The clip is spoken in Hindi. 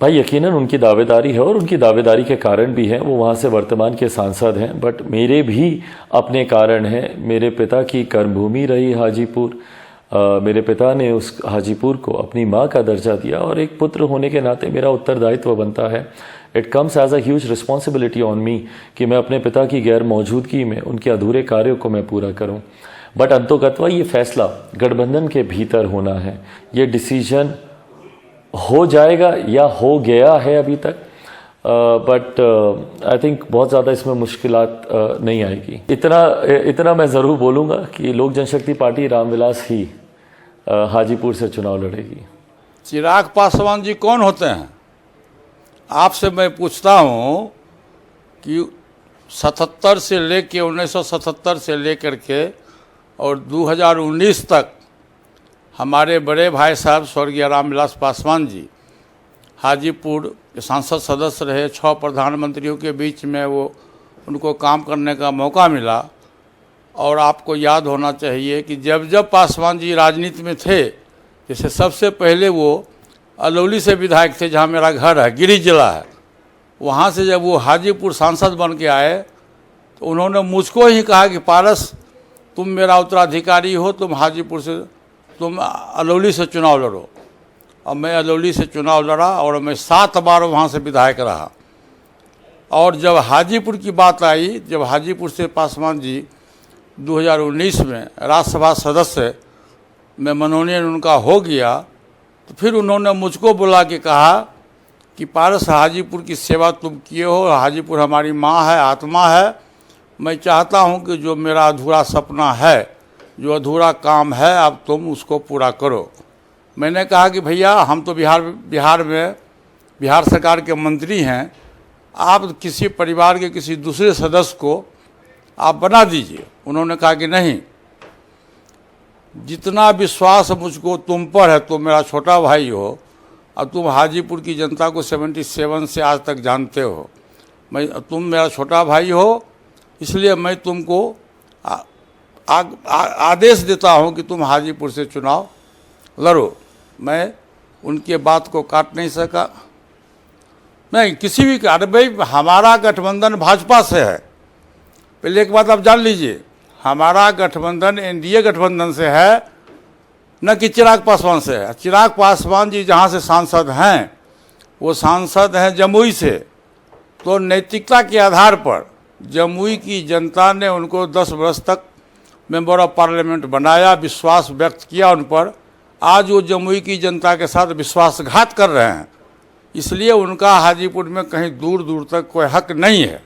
भाई यकीनन उनकी दावेदारी है और उनकी दावेदारी के कारण भी हैं, वो वहाँ से वर्तमान के सांसद हैं, बट मेरे भी अपने कारण हैं। मेरे पिता की कर्मभूमि रही हाजीपुर, मेरे पिता ने उस हाजीपुर को अपनी माँ का दर्जा दिया और एक पुत्र होने के नाते मेरा उत्तरदायित्व बनता है। It comes as a huge responsibility on me कि मैं अपने पिता की गैर मौजूदगी में उनके अधूरे कार्यों को मैं पूरा करूं। बट अंतोगत्वा ये फैसला गठबंधन के भीतर होना है। ये डिसीजन हो जाएगा या हो गया है अभी तक, बट आई थिंक बहुत ज़्यादा इसमें मुश्किलात नहीं आएगी। इतना मैं ज़रूर बोलूँगा कि लोक जनशक्ति पार्टी रामविलास ही हाजीपुर से चुनाव लड़ेगी। चिराग पासवान जी कौन होते हैं? आपसे मैं पूछता हूँ कि 77 से लेके 1977 से लेकर के और 2019 तक हमारे बड़े भाई साहब स्वर्गीय रामविलास पासवान जी हाजीपुर के सांसद सदस्य रहे। 6 प्रधानमंत्रियों के बीच में वो उनको काम करने का मौका मिला। और आपको याद होना चाहिए कि जब जब पासवान जी राजनीति में थे, जैसे सबसे पहले वो अलौली से विधायक थे, जहाँ मेरा घर है, गिरिडीह जिला है। वहाँ से जब वो हाजीपुर सांसद बन के आए तो उन्होंने मुझको ही कहा कि पारस, तुम मेरा उत्तराधिकारी हो, तुम हाजीपुर से, तुम अलौली से चुनाव लड़ो। और मैं अलौली से चुनाव लड़ा और मैं 7 बार वहाँ से विधायक रहा। और जब हाजीपुर की बात आई, जब हाजीपुर से पासवान जी 2019 में राज्यसभा सदस्य में मनोनयन उनका हो गया, तो फिर उन्होंने मुझको बुला के कहा कि पारस, हाजीपुर की सेवा तुम किए हो, हाजीपुर हमारी माँ है, आत्मा है। मैं चाहता हूँ कि जो मेरा अधूरा सपना है, जो अधूरा काम है, अब तुम उसको पूरा करो। मैंने कहा कि भैया, हम तो बिहार सरकार के मंत्री हैं, आप किसी परिवार के किसी दूसरे सदस्य को आप बना दीजिए। उन्होंने कहा कि नहीं, जितना विश्वास मुझको तुम पर है, तुम मेरा छोटा भाई हो और तुम हाजीपुर की जनता को 77 से आज तक जानते हो, तुम मेरा छोटा भाई हो, इसलिए मैं तुमको आदेश देता हूं कि तुम हाजीपुर से चुनाव लड़ो। मैं उनके बात को काट नहीं सका। नहीं, किसी भी भाई, हमारा गठबंधन भाजपा से है। पहले एक बात आप जान लीजिए, हमारा गठबंधन एनडीए गठबंधन से है, न कि चिराग पासवान से है। चिराग पासवान जी जहाँ से सांसद हैं, वो सांसद हैं जमुई से। तो नैतिकता के आधार पर जमुई की जनता ने उनको 10 वर्ष तक मेंबर ऑफ पार्लियामेंट बनाया, विश्वास व्यक्त किया उन पर। आज वो जमुई की जनता के साथ विश्वासघात कर रहे हैं, इसलिए उनका हाजीपुर में कहीं दूर दूर तक कोई हक नहीं है।